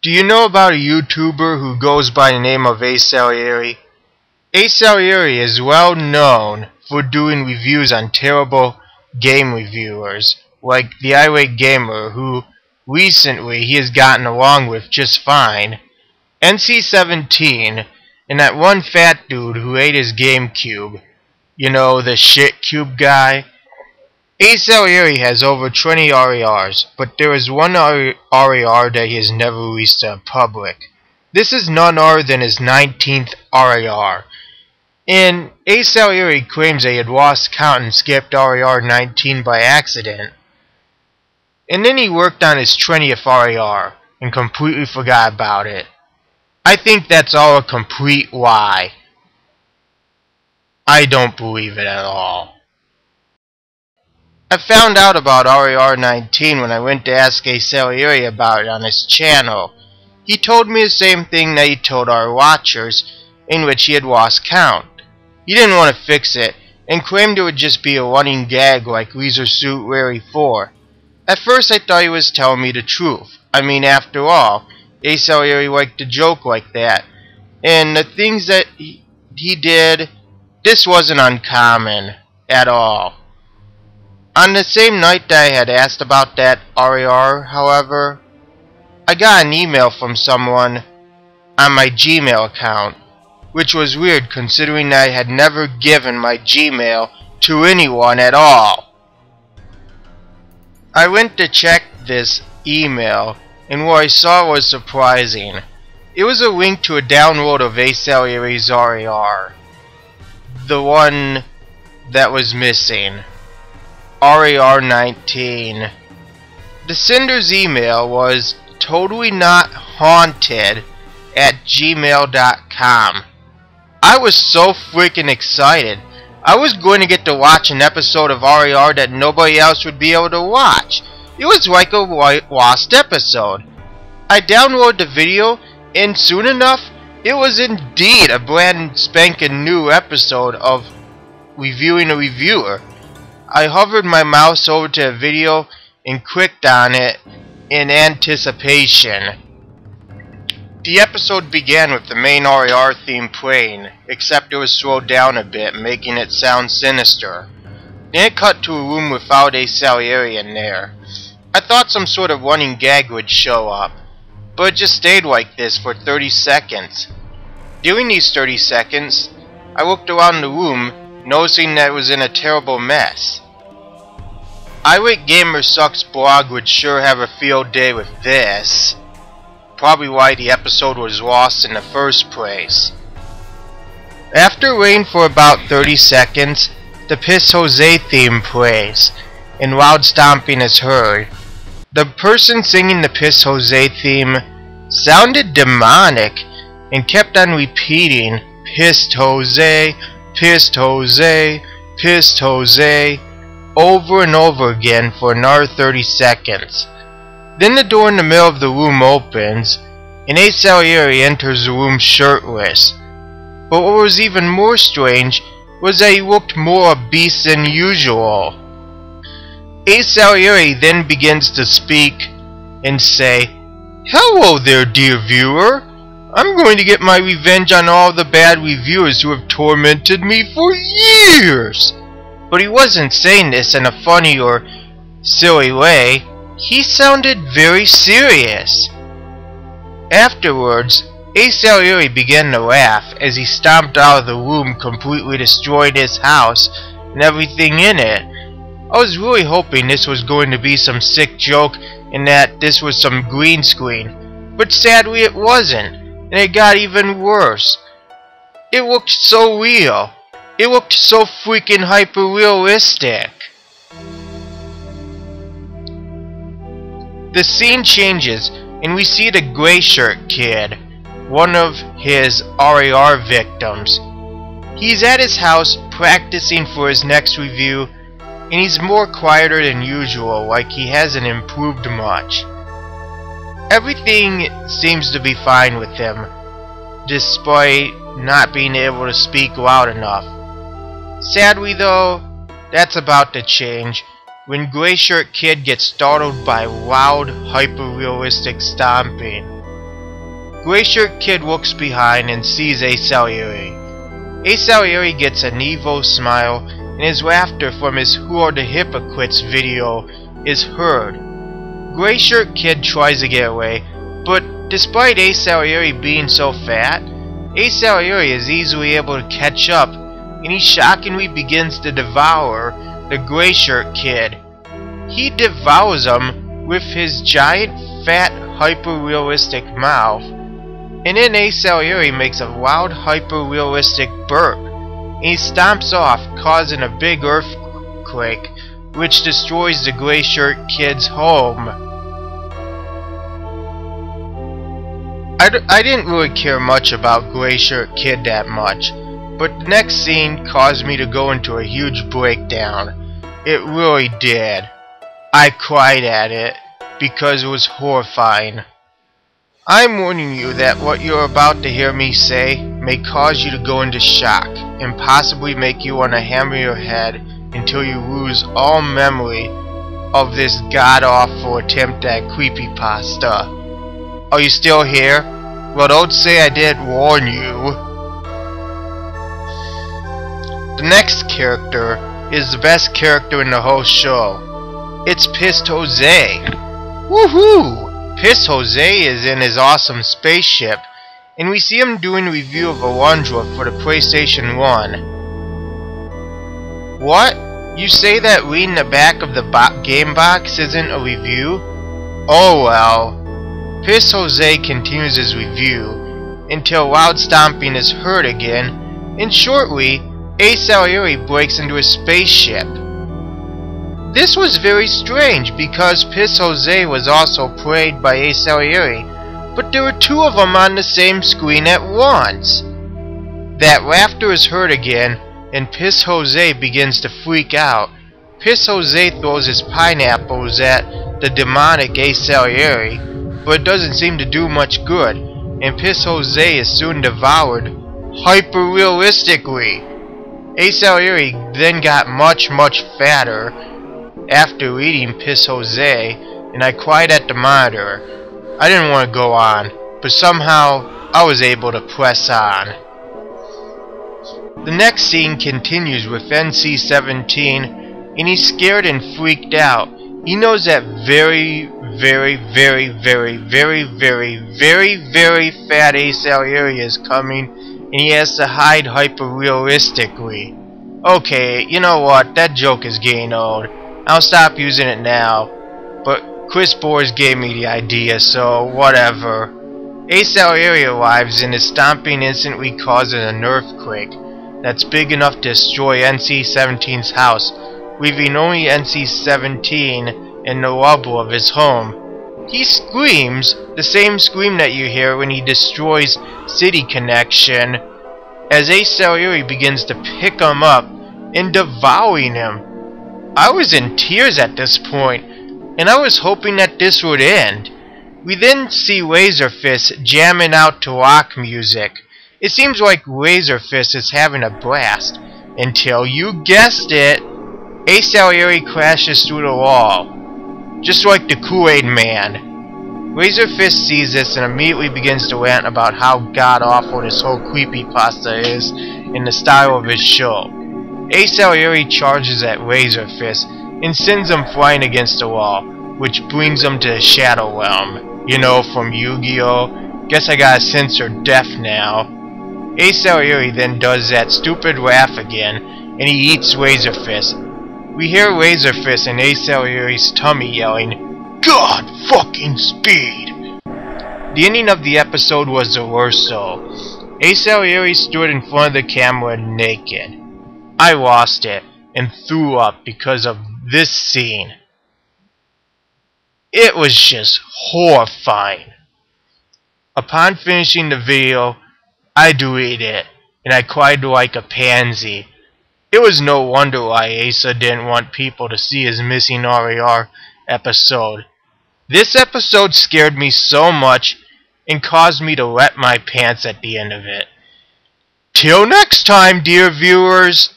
Do you know about a YouTuber who goes by the name of Asalieri? Asalieri is well known for doing reviews on terrible game reviewers, like the Irate Gamer, who recently he has gotten along with just fine, NC-17, and that one fat dude who ate his GameCube. You know, the shit cube guy? Asalieri has over 20 RARs, but there is one RAR that he has never released to the public. This is none other than his 19th RAR. And Asalieri claims that he had lost count and skipped RAR 19 by accident. And then he worked on his 20th RAR and completely forgot about it. I think that's all a complete lie. I don't believe it at all. I found out about RAR 19 when I went to ask Asalieri about it on his channel. He told me the same thing that he told our watchers, in which he had lost count. He didn't want to fix it, and claimed it would just be a running gag like Leisure Suit Larry 4. At first I thought he was telling me the truth. I mean, after all, Asalieri liked to joke like that. And the things that he did, this wasn't uncommon at all. On the same night that I had asked about that RAR, however, I got an email from someone on my Gmail account, which was weird considering that I had never given my Gmail to anyone at all. I went to check this email, and what I saw was surprising. It was a link to a download of Asalieri's RAR, the one that was missing. RAR 19. The sender's email was totallyNotHaunted@gmail.com. I was so freaking excited. I was going to get to watch an episode of RAR that nobody else would be able to watch. It was like a lost episode. I downloaded the video, and soon enough, it was indeed a brand spanking new episode of Reviewing a Reviewer. I hovered my mouse over to the video and clicked on it in anticipation. The episode began with the main RAR theme playing, except it was slowed down a bit, making it sound sinister. Then it cut to a room without Asalieri in there. I thought some sort of running gag would show up, but it just stayed like this for 30 seconds. During these 30 seconds, I looked around the room, noticing that it was in a terrible mess. Irate Gamer Sucks blog would sure have a field day with this. Probably why the episode was lost in the first place. After waiting for about 30 seconds, the Piss Jose theme plays, and loud stomping is heard. The person singing the Piss Jose theme sounded demonic and kept on repeating Pissed Jose, Pissed Jose, Pissed Jose over and over again for another 30 seconds. Then the door in the middle of the room opens, and Asalieri enters the room shirtless. But what was even more strange was that he looked more obese than usual. Asalieri then begins to speak and say, "Hello there, dear viewer. I'm going to get my revenge on all the bad reviewers who have tormented me for years." But he wasn't saying this in a funny or silly way. He sounded very serious. Afterwards, Asalieri began to laugh as he stomped out of the room, completely destroying his house and everything in it. I was really hoping this was going to be some sick joke and that this was some green screen, but sadly it wasn't, and it got even worse. It looked so real. It looked so freaking hyper-realistic. The scene changes, and we see the gray shirt kid, one of his RAR victims. He's at his house practicing for his next review, and he's more quieter than usual, like he hasn't improved much. Everything seems to be fine with him, despite not being able to speak loud enough. Sadly though, that's about to change when Gray Shirt Kid gets startled by loud, hyper-realistic stomping. Gray Shirt Kid looks behind and sees Asalieri. Asalieri gets an evil smile, and his laughter from his Who Are the Hypocrites video is heard. Gray Shirt Kid tries to get away, but despite Asalieri being so fat, Asalieri is easily able to catch up, and he shockingly begins to devour the Gray Shirt Kid. He devours him with his giant, fat, hyper-realistic mouth, and then Asalieri makes a loud, hyper-realistic burp, and he stomps off, causing a big earthquake, which destroys the Gray Shirt Kid's home. I didn't really care much about Gray Shirt Kid that much, but the next scene caused me to go into a huge breakdown. It really did. I cried at it, because it was horrifying. I'm warning you that what you're about to hear me say may cause you to go into shock, and possibly make you want to hammer your head until you lose all memory of this god-awful attempt at Creepypasta. Are you still here? Well, don't say I didn't warn you. The next character is the best character in the whole show. It's Pissed Jose. Woohoo! Pissed Jose is in his awesome spaceship, and we see him doing a review of a laundry for the PlayStation 1. What? You say that reading the back of the game box isn't a review? Oh well. Pissed Jose continues his review until loud stomping is heard again, and shortly, Asalieri breaks into his spaceship. This was very strange because Pissed Jose was also played by Asalieri, but there were two of them on the same screen at once. That laughter is heard again, and Pissed Jose begins to freak out. Pissed Jose throws his pineapples at the demonic Asalieri, but it doesn't seem to do much good, and Pissed Jose is soon devoured hyper-realistically. Asalieri then got much fatter after eating Pissed Jose, and I cried at the monitor. I didn't want to go on, but somehow I was able to press on. The next scene continues with NC-17, and he's scared and freaked out. He knows that very fat Asalieri is coming, and he has to hide hyper-realistically. Okay, you know what, that joke is getting old. I'll stop using it now, but Chris Boers gave me the idea, so whatever. Asalieri arrives, and his stomping instantly causes an earthquake that's big enough to destroy NC-17's house, leaving only NC-17 in the rubble of his home. He screams, the same scream that you hear when he destroys City Connection, as Asalieri begins to pick him up and devouring him. I was in tears at this point, and I was hoping that this would end. We then see Razorfist jamming out to rock music. It seems like Razorfist is having a blast, until you guessed it, Asalieri crashes through the wall, just like the Kool-Aid Man. Razorfist sees this and immediately begins to rant about how god-awful this whole Creepypasta is in the style of his show. Asalieri charges at Razorfist and sends him flying against the wall, which brings him to the Shadow Realm. You know, from Yu-Gi-Oh! Guess I gotta censor death now. Asalieri then does that stupid laugh again, and he eats Razorfist. We hear Razorfist in Asalieri's tummy yelling, "God fucking speed!" The ending of the episode was the worst though. Asalieri stood in front of the camera naked. I lost it and threw up because of this scene. It was just horrifying. Upon finishing the video, I deleted it, and I cried like a pansy. It was no wonder why Asa didn't want people to see his missing RAR episode. This episode scared me so much and caused me to wet my pants at the end of it. Till next time, dear viewers!